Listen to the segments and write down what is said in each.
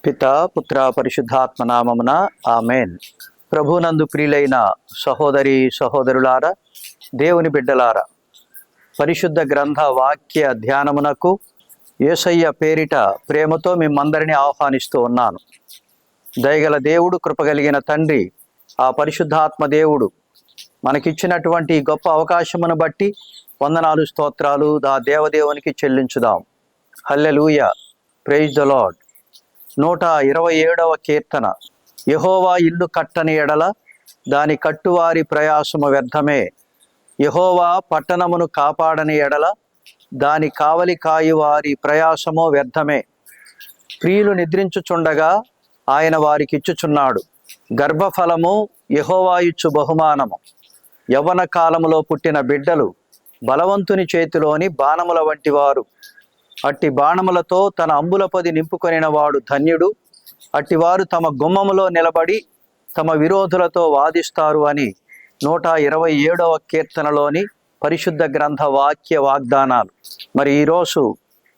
పితా పుత్ర పరిశుద్ధాత్మ నామమున ఆమెన్. ప్రభునందు ప్రియులైన సహోదరి సహోదరులారా, దేవుని బిడ్డలారా, పరిశుద్ధ గ్రంథ వాక్య ధ్యానమునకు యేసయ్య పేరిట ప్రేమతో మిమ్మందరినీ ఆహ్వానిస్తూ ఉన్నాను. దయగల దేవుడు, కృపగలిగిన తండ్రి, ఆ పరిశుద్ధాత్మ దేవుడు మనకిచ్చినటువంటి గొప్ప అవకాశమును బట్టి వందనాలు, స్తోత్రాలు ఆ దేవదేవునికి చెల్లించుదాం. హల్లెలూయా, ప్రైజ్ ద లార్డ్. 127వ కీర్తన. యెహోవా ఇల్లు కట్టని ఎడల దాని కట్టువారి ప్రయాసము వ్యర్థమే. యెహోవా పట్టణమును కాపాడని ఎడల దాని కావలి కాయువారి ప్రయాసము వ్యర్థమే. ప్రియులు నిద్రించుచుండగా ఆయన వారికిచ్చుచున్నాడు. గర్భఫలము యెహోవా ఇచ్చు బహుమానము. యవ్వన కాలములో పుట్టిన బిడ్డలు బలవంతుని చేతిలోని బాణముల వంటి వారు. అట్టి బాణములతో తన అంబులపది నింపుకొనిన వాడు ధన్యుడు. అట్టివారు తమ గుమ్మములో నిలబడి తమ విరోధులతో వాదిస్తారు అని 127వ కీర్తనలోని పరిశుద్ధ గ్రంథ వాక్య వాగ్దానాలు. మరి ఈరోజు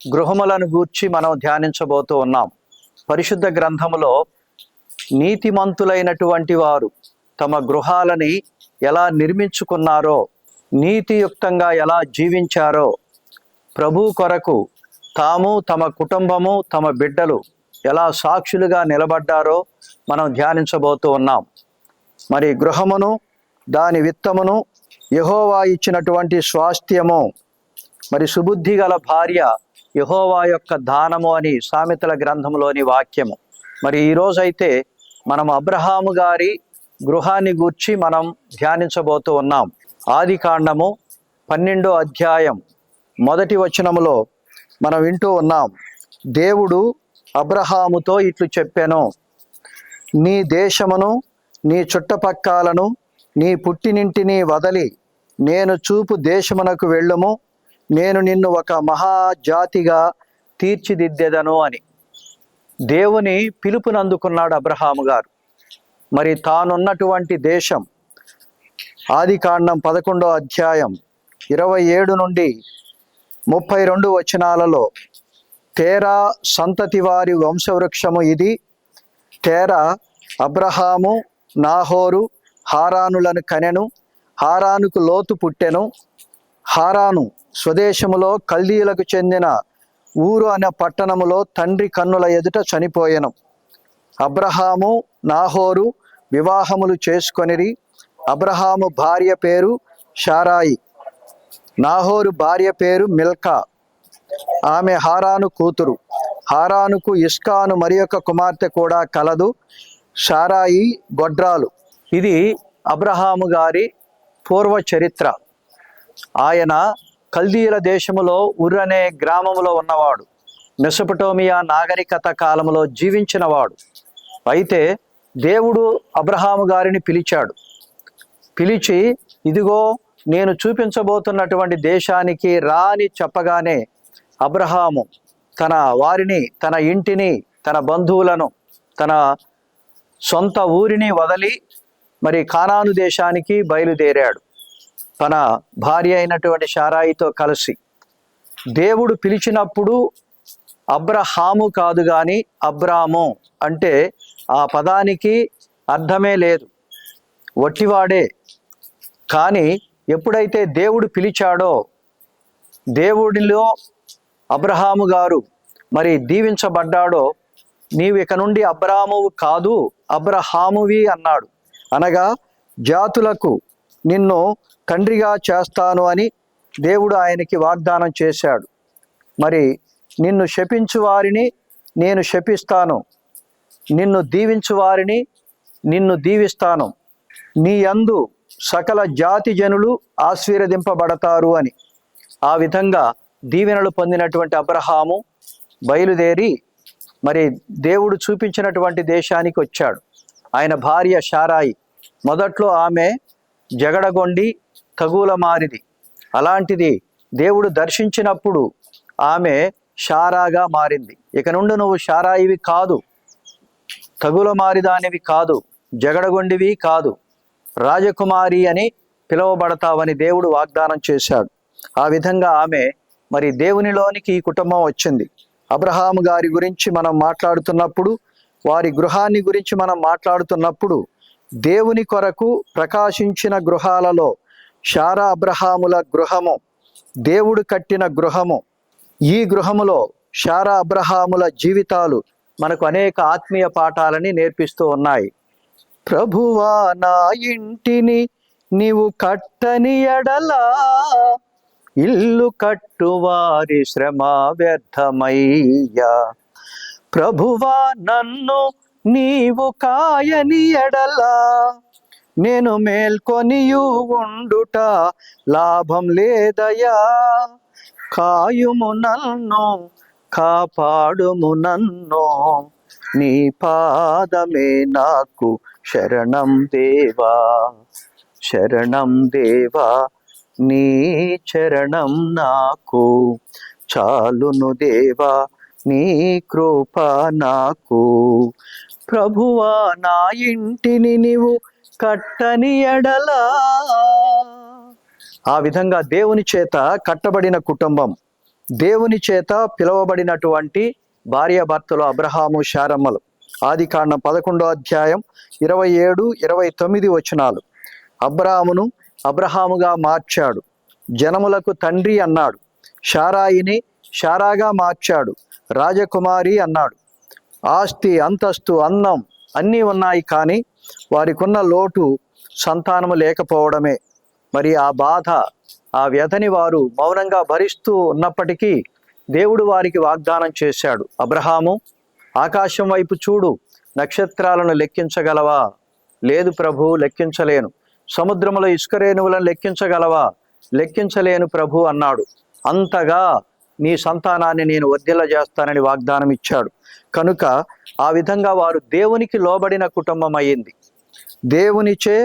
గృహములను గూర్చి మనం ధ్యానించబోతూ ఉన్నాం. పరిశుద్ధ గ్రంథములో నీతిమంతులైనటువంటి వారు తమ గృహాలని ఎలా నిర్మించుకున్నారో, నీతియుక్తంగా ఎలా జీవించారో, ప్రభు కొరకు తాము, తమ కుటుంబము, తమ బిడ్డలు ఎలా సాక్షులుగా నిలబడ్డారో మనం ధ్యానించబోతూ ఉన్నాం. మరి గృహమును, దాని విత్తమును యెహోవా ఇచ్చినటువంటి స్వాస్థ్యము, మరి సుబుద్ధి గల భార్య యెహోవా యొక్క దానము అని సామెతల గ్రంథంలోని వాక్యము. మరి ఈరోజైతే మనం అబ్రహాము గారి గృహాన్ని గూర్చి మనం ధ్యానించబోతూ ఉన్నాం. ఆదికాండము 12వ అధ్యాయం 1వ వచనములో మనం వింటూ ఉన్నాం. దేవుడు అబ్రహాముతో ఇట్లు చెప్పెను, నీ దేశమును, నీ చుట్టపక్కలను, నీ పుట్టినింటిని వదలి నేను చూపు దేశమునకు వెళ్ళుము. నేను నిన్ను ఒక మహాజాతిగా తీర్చిదిద్దెదను అని దేవుని పిలుపునందుకున్నాడు అబ్రహాము గారు. మరి తానున్నటువంటి దేశం ఆదికాండం 11వ అధ్యాయం 27 నుండి 32 వచనాలలో తేరా సంతతి వారి వంశవృక్షము ఇది. తేరా అబ్రహాము, నాహోరు, హారానులను కనెను. హారానుకు లోతు పుట్టెను. హారాను స్వదేశములో కల్దీయులకు చెందిన ఊరు అనే పట్టణములో తండ్రి కన్నుల ఎదుట చనిపోయెను. అబ్రహాము, నాహోరు వివాహములు చేసుకొనిరి. అబ్రహాము భార్య పేరు షారాయి, నాహోరు భార్య పేరు మిల్కా. ఆమె హారాను కూతురు. హారానుకు ఇస్కాను మరి యొక్క కుమార్తె కూడా కలదు. షారాయి గొడ్రాలు. ఇది అబ్రహాము గారి పూర్వ చరిత్ర. ఆయన కల్దీయుల దేశములో ఉర్ అనే గ్రామములో ఉన్నవాడు. మెసొపొటేమియా నాగరికత కాలంలో జీవించినవాడు. అయితే దేవుడు అబ్రహాము గారిని పిలిచాడు. పిలిచి, ఇదిగో నేను చూపించబోతున్నటువంటి దేశానికి రా అని చెప్పగానే అబ్రహాము తన వారిని, తన ఇంటిని, తన బంధువులను, తన సొంత ఊరిని వదలి మరి కానాను దేశానికి బయలుదేరాడు తన భార్య అయినటువంటి షారాయితో కలిసి. దేవుడు పిలిచినప్పుడు అబ్రహాము కాదు కానీ అబ్రాము అంటే ఆ పదానికి అర్థమే లేదు, వట్టివాడే. కానీ ఎప్పుడైతే దేవుడు పిలిచాడో, దేవుడిలో అబ్రహాము గారు మరి దీవించబడ్డాడో, నీవు ఇక నుండి అబ్రామువు కాదు అబ్రహామువి అన్నాడు. అనగా జాతులకు నిన్ను తండ్రిగా చేస్తాను అని దేవుడు ఆయనకి వాగ్దానం చేశాడు. మరి నిన్ను శపించు వారిని నేను శపిస్తాను, నిన్ను దీవించు వారిని నిన్ను దీవిస్తాను, నీ యందు సకల జాతి జనులు ఆశీర్వదింపబడతారు అని. ఆ విధంగా దీవెనలు పొందినటువంటి అబ్రహాము బయలుదేరి మరి దేవుడు చూపించినటువంటి దేశానికి వచ్చాడు. ఆయన భార్య షారాయి. మొదట్లో ఆమె జగడగొండి తగులమారిది. అలాంటిది దేవుడు దర్శించినప్పుడు ఆమె షారాగా మారింది. ఇక నుండి నువ్వు షారాయివి కాదు, తగులమారిదానివి కాదు, జగడగొండివి కాదు, రాజకుమారి అని పిలువబడతావని దేవుడు వాగ్దానం చేశాడు. ఆ విధంగా ఆమె మరి దేవునిలోనికి ఈ కుటుంబం వచ్చింది. అబ్రహాము గారి గురించి మనం మాట్లాడుతున్నప్పుడు వారి గృహాన్ని గురించి మనం మాట్లాడుతున్నప్పుడు దేవుని కొరకు ప్రకాశించిన గృహాలలో శారా అబ్రహాముల గృహము దేవుడు కట్టిన గృహము. ఈ గృహములో శారా అబ్రహాముల జీవితాలు మనకు అనేక ఆత్మీయ పాఠాలని నేర్పిస్తూ ఉన్నాయి. ప్రభువా నా ఇంటిని నీవు కట్టని ఎడలా ఇల్లు కట్టువారి శ్రమ వ్యర్థమయ్యా. ప్రభువా నన్ను నీవు కాయని ఎడలా నేను మేల్కొనియు ఉండుట లాభం లేదయా. కాయుము నన్ను కాపాడుము నన్ను నీ పాదమే నాకు శరణం దేవా. శరణం దేవా నీ చరణం నాకు చాలును దేవా నీ కృప నాకు. ప్రభువా నా ఇంటిని నీవు కట్టని ఎడలా. ఆ విధంగా దేవుని చేత కట్టబడిన కుటుంబం, దేవుని చేత పిలువబడినటువంటి భార్యాభర్తలు అబ్రహాము శారమ్మలు. ఆదికాండం 11వ అధ్యాయం 27, 29 వచనాలు. అబ్రాహామును అబ్రహాముగా మార్చాడు, జనములకు తండ్రి అన్నాడు. శారాయిని శారాగా మార్చాడు, రాజకుమారి అన్నాడు. ఆస్తి, అంతస్తు, అన్నం అన్నీ ఉన్నాయి, కానీ వారికున్న లోటు సంతానము లేకపోవడమే. మరి ఆ బాధ, ఆ వ్యధని వారు మౌనంగా భరిస్తూ ఉన్నప్పటికీ దేవుడు వారికి వాగ్దానం చేశాడు. అబ్రహాము, ఆకాశం వైపు చూడు, నక్షత్రాలను లెక్కించగలవా? లేదు ప్రభు, లెక్కించలేను. సముద్రములో ఇసుక రేణువులను లెక్కించగలవా? లెక్కించలేను ప్రభు అన్నాడు. అంతగా నీ సంతానాన్ని నేను వర్ధిల్ల చేస్తానని వాగ్దానం ఇచ్చాడు. కనుక ఆ విధంగా వారు దేవునికి లోబడిన కుటుంబం అయ్యింది. దేవునిచే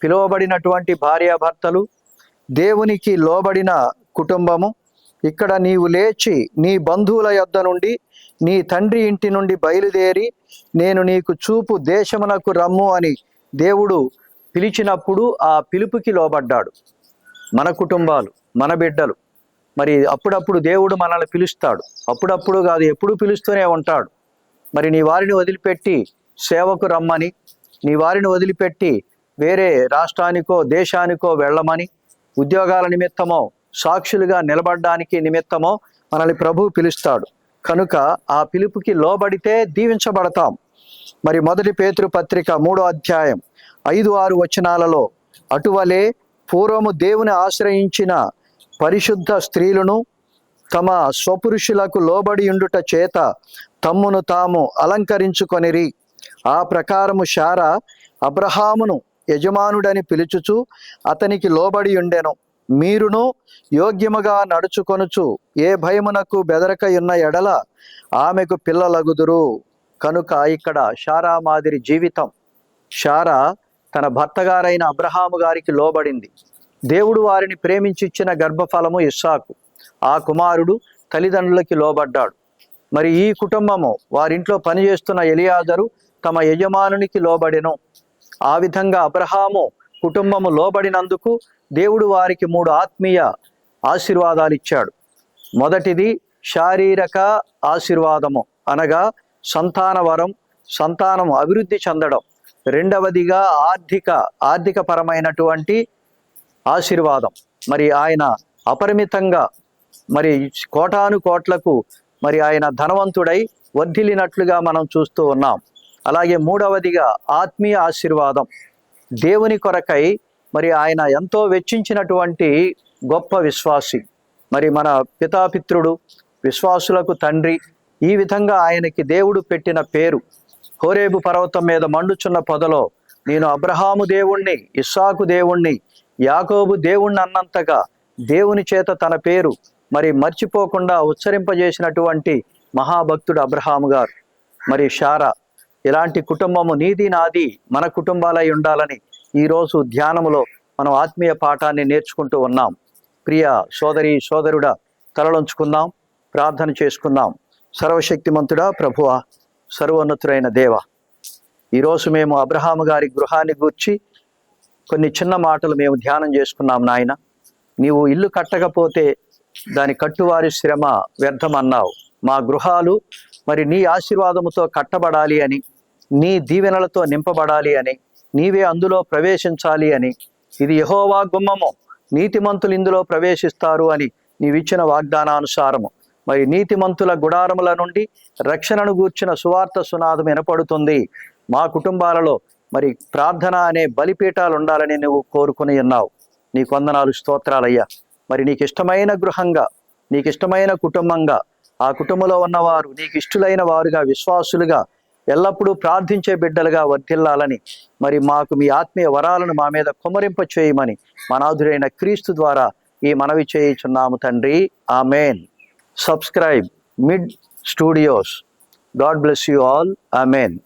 పిలువబడినటువంటి భార్యాభర్తలు, దేవునికి లోబడిన కుటుంబము. ఇక్కడ నీవు లేచి నీ బంధువుల యొద్ద నుండి, నీ తండ్రి ఇంటి నుండి బయలుదేరి నేను నీకు చూపు దేశమునకు రమ్ము అని దేవుడు పిలిచినప్పుడు ఆ పిలుపుకి లోబడ్డాడు. మన కుటుంబాలు, మన బిడ్డలు, మరి అప్పుడప్పుడు దేవుడు మనల్ని పిలుస్తాడు. అప్పుడప్పుడు కాదు, ఎప్పుడు పిలుస్తూనే ఉంటాడు. మరి నీ వారిని వదిలిపెట్టి సేవకు రమ్మని, నీ వారిని వదిలిపెట్టి వేరే రాష్ట్రానికో దేశానికో వెళ్ళమని, ఉద్యోగాల నిమిత్తమో సాక్షులుగా నిలబడడానికి నిమిత్తమో మనల్ని ప్రభు పిలుస్తాడు. కనుక ఆ పిలుపుకి లోబడితే దీవించబడతాం. మరి 1 పేతురు పత్రిక 3వ అధ్యాయం 5-6 వచనాలలో అటువలే పూర్వము దేవుని ఆశ్రయించిన పరిశుద్ధ స్త్రీలను తమ స్వపురుషులకు లోబడి ఉండుట చేత తమ్మును తాము అలంకరించుకొనిరి. ఆ ప్రకారము శారా అబ్రహామును యజమానుడని పిలుచుచు అతనికి లోబడి ఉండెను. మీరును యోగ్యముగా నడుచుకొనుచు ఏ భయమునకు బెదరకయున్న ఎడల ఆమెకు పిల్లలగుదురు. కనుక ఇక్కడ శారా మాదిరి జీవితం. శారా తన భర్తగారైన అబ్రహాము గారికి లోబడింది. దేవుడు వారిని ప్రేమించిచ్చిన గర్భఫలము ఇస్సాకు. ఆ కుమారుడు తల్లిదండ్రులకి లోబడ్డాడు. మరి ఈ కుటుంబము, వారింట్లో పనిచేస్తున్న ఎలియాజరు తమ యజమానునికి లోబడెను. ఆ విధంగా అబ్రహాము కుటుంబము లోబడినందుకు దేవుడు వారికి 3 ఆత్మీయ ఆశీర్వాదాలు ఇచ్చాడు. మొదటిది శారీరక ఆశీర్వాదము, అనగా సంతాన వరం, సంతానము అభివృద్ధి చెందడం. రెండవదిగా ఆర్థిక పరమైనటువంటి ఆశీర్వాదం. మరి ఆయన అపరిమితంగా, మరి కోటాను కోట్లకు మరి ఆయన ధనవంతుడై వర్ధిల్లినట్లుగా మనం చూస్తూ ఉన్నాం. అలాగే మూడవదిగా ఆత్మీయ ఆశీర్వాదం. దేవుని కొరకై మరి ఆయన ఎంతో వెచ్చించినటువంటి గొప్ప విశ్వాసి. మరి మన పితాపిత్రుడు, విశ్వాసులకు తండ్రి. ఈ విధంగా ఆయనకి దేవుడు పెట్టిన పేరు. హోరేబు పర్వతం మీద మండుచున్న పొదలో నేను అబ్రహాము దేవుణ్ణి, ఇస్సాకు దేవుణ్ణి, యాకోబు దేవుణ్ణి అన్నంతగా దేవుని చేత తన పేరు మరి మర్చిపోకుండా ఉచ్చరింపజేసినటువంటి మహాభక్తుడు అబ్రహాము గారు. మరి శారా. ఇలాంటి కుటుంబము నీది నాది, మన కుటుంబాలై ఉండాలని ఈరోజు ధ్యానములో మనం ఆత్మీయ పాఠాన్ని నేర్చుకుంటూ ఉన్నాం. ప్రియ సోదరి సోదరుడా, తలలోంచుకుందాం, ప్రార్థన చేసుకుందాం. సర్వశక్తిమంతుడా, ప్రభువా, సర్వోన్నతుడైన దేవ, ఈరోజు మేము అబ్రహాము గారి గృహాన్ని గూర్చి కొన్ని చిన్న మాటలు మేము ధ్యానం చేసుకున్నాం. నాయన, నీవు ఇల్లు కట్టకపోతే దాని కట్టువారి శ్రమ వ్యర్థమన్నావు. మా గృహాలు మరి నీ ఆశీర్వాదముతో కట్టబడాలి అని, నీ దీవెనలతో నింపబడాలి అని, నీవే అందులో ప్రవేశించాలి అని, ఇది యెహోవా గుమ్మము, నీతిమంతులు ఇందులో ప్రవేశిస్తారు అని నీవిచ్చిన వాగ్దానానుసారము మరి నీతిమంతుల గుడారముల నుండి రక్షణను గూర్చిన సువార్త సునాదం వినపడుతుంది. మా కుటుంబాలలో మరి ప్రార్థన అనే బలిపీఠాలు ఉండాలని నువ్వు కోరుకుని ఉన్నావు. నీకు వందనాలు, స్తోత్రాలయ్యా. మరి నీకు ఇష్టమైన గృహంగా, నీకు ఇష్టమైన కుటుంబంగా, ఆ కుటుంబంలో ఉన్నవారు నీకు ఇష్టలైన వారుగా, విశ్వాసులుగా, ఎల్లప్పుడూ ప్రార్థించే బిడ్డలుగా వర్ధిల్లాలని మరి మాకు మీ ఆత్మీయ వరాలను మా మీద కుమ్మరింప చేయమని మా నాథుడైన క్రీస్తు ద్వారా ఈ మనవి చేయుచున్నాము తండ్రి. Amen. Subscribe mid studios. God bless you all. Amen.